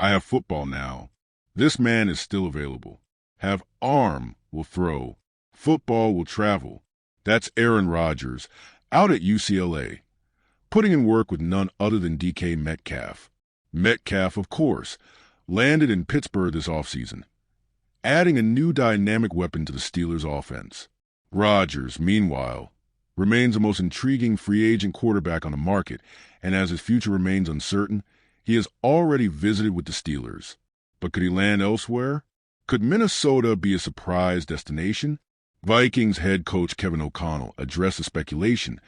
I have football now. This man is still available. Have arm will throw. Football will travel. That's Aaron Rodgers, out at UCLA, putting in work with none other than DK Metcalf. Metcalf, of course, landed in Pittsburgh this offseason, adding a new dynamic weapon to the Steelers' offense. Rodgers, meanwhile, remains the most intriguing free agent quarterback on the market, and as his future remains uncertain, he has already visited with the Steelers. But could he land elsewhere? Could Minnesota be a surprise destination? Vikings head coach Kevin O'Connell addressed the speculation,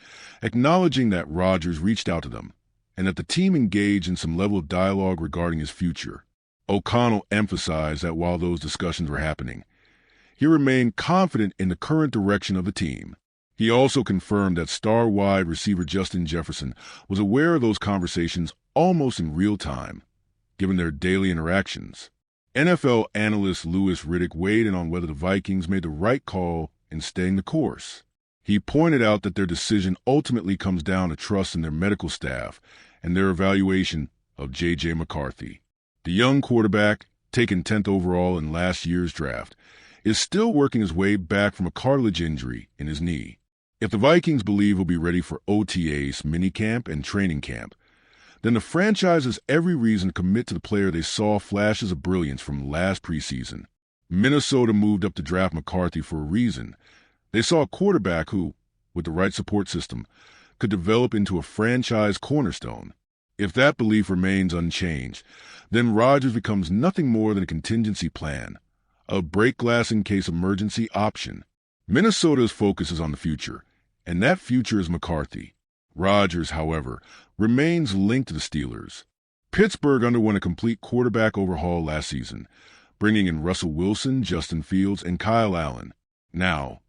acknowledging that Rodgers reached out to them and that the team engaged in some level of dialogue regarding his future. O'Connell emphasized that while those discussions were happening, he remained confident in the current direction of the team. He also confirmed that star wide receiver Justin Jefferson was aware of those conversations almost in real time, given their daily interactions. NFL analyst Louis Riddick weighed in on whether the Vikings made the right call in staying the course. He pointed out that their decision ultimately comes down to trust in their medical staff and their evaluation of J.J. McCarthy. The young quarterback, taken 10th overall in last year's draft, is still working his way back from a cartilage injury in his knee. If the Vikings believe he'll be ready for OTAs, minicamp, and training camp, then the franchise has every reason to commit to the player they saw flashes of brilliance from last preseason. Minnesota moved up to draft McCarthy for a reason. They saw a quarterback who, with the right support system, could develop into a franchise cornerstone. If that belief remains unchanged, then Rodgers becomes nothing more than a contingency plan, a break-glass-in-case emergency option. Minnesota's focus is on the future, and that future is McCarthy. Rodgers, however, remains linked to the Steelers. Pittsburgh underwent a complete quarterback overhaul last season, bringing in Russell Wilson, Justin Fields, and Kyle Allen. Now,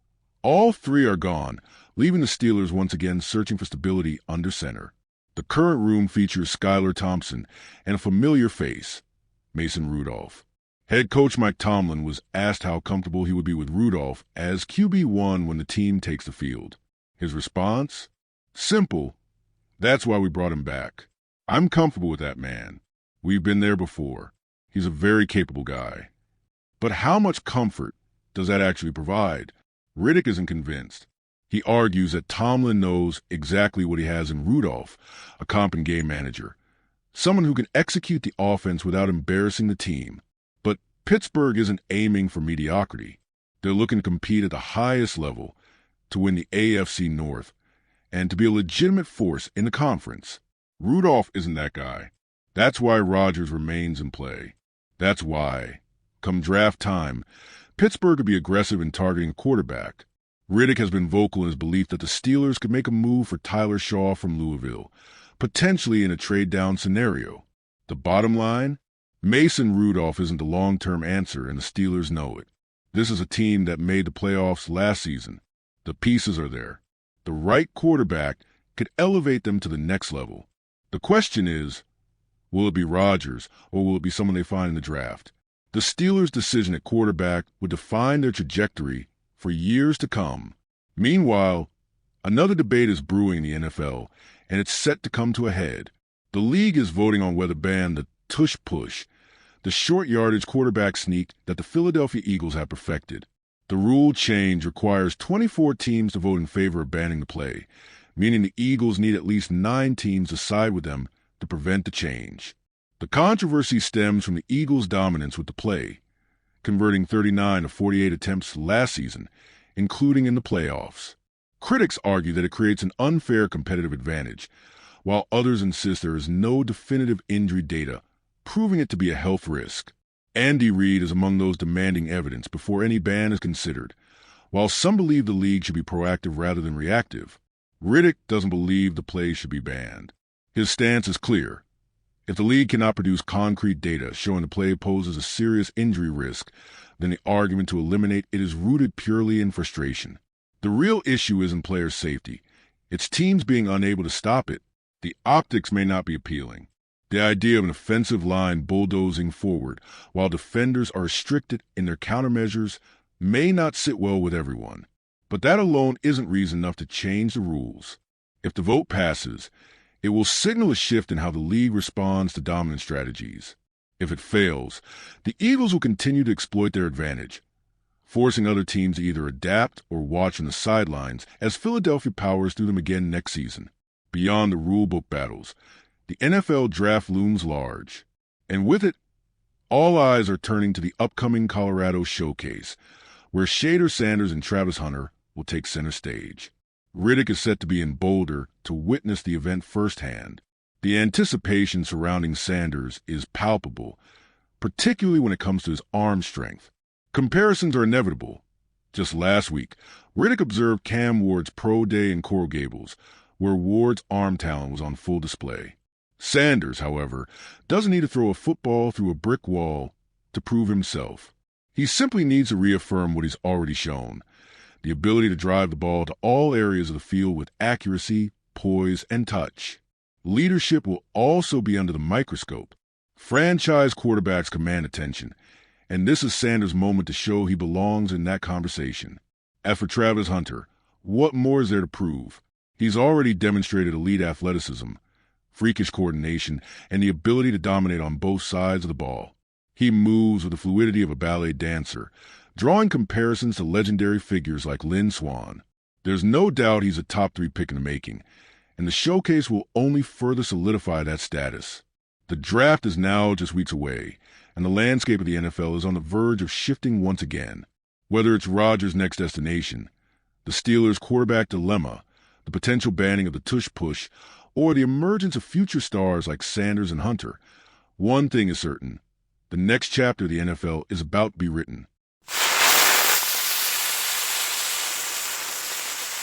all three are gone, leaving the Steelers once again searching for stability under center. The current room features Skylar Thompson and a familiar face, Mason Rudolph. Head coach Mike Tomlin was asked how comfortable he would be with Rudolph as QB1 when the team takes the field. His response? Simple. That's why we brought him back. I'm comfortable with that man. We've been there before. He's a very capable guy. But how much comfort does that actually provide? Riddick isn't convinced. He argues that Tomlin knows exactly what he has in Rudolph, a comp and game manager, someone who can execute the offense without embarrassing the team. But Pittsburgh isn't aiming for mediocrity. They're looking to compete at the highest level, to win the AFC North, and to be a legitimate force in the conference. Rudolph isn't that guy. That's why Rodgers remains in play. That's why, come draft time, Pittsburgh could be aggressive in targeting a quarterback. Riddick has been vocal in his belief that the Steelers could make a move for Tyler Shaw from Louisville, potentially in a trade-down scenario. The bottom line? Mason Rudolph isn't the long-term answer, and the Steelers know it. This is a team that made the playoffs last season. The pieces are there. The right quarterback could elevate them to the next level. The question is, will it be Rodgers or will it be someone they find in the draft? The Steelers' decision at quarterback would define their trajectory for years to come. Meanwhile, another debate is brewing in the NFL, and it's set to come to a head. The league is voting on whether to ban the Tush push, the short yardage quarterback sneak that the Philadelphia Eagles have perfected. The rule change requires 24 teams to vote in favor of banning the play, meaning the Eagles need at least 9 teams to side with them to prevent the change. The controversy stems from the Eagles' dominance with the play, converting 39 of 48 attempts last season, including in the playoffs. Critics argue that it creates an unfair competitive advantage, while others insist there is no definitive injury data, proving it to be a health risk. Andy Reid is among those demanding evidence before any ban is considered. While some believe the league should be proactive rather than reactive, Riddick doesn't believe the play should be banned. His stance is clear. If the league cannot produce concrete data showing the play poses a serious injury risk, then the argument to eliminate it is rooted purely in frustration. The real issue isn't player safety. It's teams being unable to stop it. The optics may not be appealing. The idea of an offensive line bulldozing forward while defenders are restricted in their countermeasures may not sit well with everyone. But that alone isn't reason enough to change the rules. If the vote passes, it will signal a shift in how the league responds to dominant strategies. If it fails, the Eagles will continue to exploit their advantage, forcing other teams to either adapt or watch from the sidelines as Philadelphia powers through them again next season. Beyond the rulebook battles, the NFL draft looms large, and with it, all eyes are turning to the upcoming Colorado Showcase, where Shedeur Sanders and Travis Hunter will take center stage. Riddick is set to be in Boulder to witness the event firsthand. The anticipation surrounding Sanders is palpable, particularly when it comes to his arm strength. Comparisons are inevitable. Just last week, Riddick observed Cam Ward's Pro Day in Coral Gables, where Ward's arm talent was on full display. Sanders, however, doesn't need to throw a football through a brick wall to prove himself. He simply needs to reaffirm what he's already shown, the ability to drive the ball to all areas of the field with accuracy, poise, and touch. Leadership will also be under the microscope. Franchise quarterbacks command attention, and this is Sanders' moment to show he belongs in that conversation. As for Travis Hunter, what more is there to prove? He's already demonstrated elite athleticism, freakish coordination, and the ability to dominate on both sides of the ball. He moves with the fluidity of a ballet dancer, drawing comparisons to legendary figures like Lynn Swann. There's no doubt he's a top 3 pick in the making, and the showcase will only further solidify that status. The draft is now just weeks away, and the landscape of the NFL is on the verge of shifting once again. Whether it's Rodgers' next destination, the Steelers' quarterback dilemma, the potential banning of the Tush push, or the emergence of future stars like Sanders and Hunter, one thing is certain: the next chapter of the NFL is about to be written.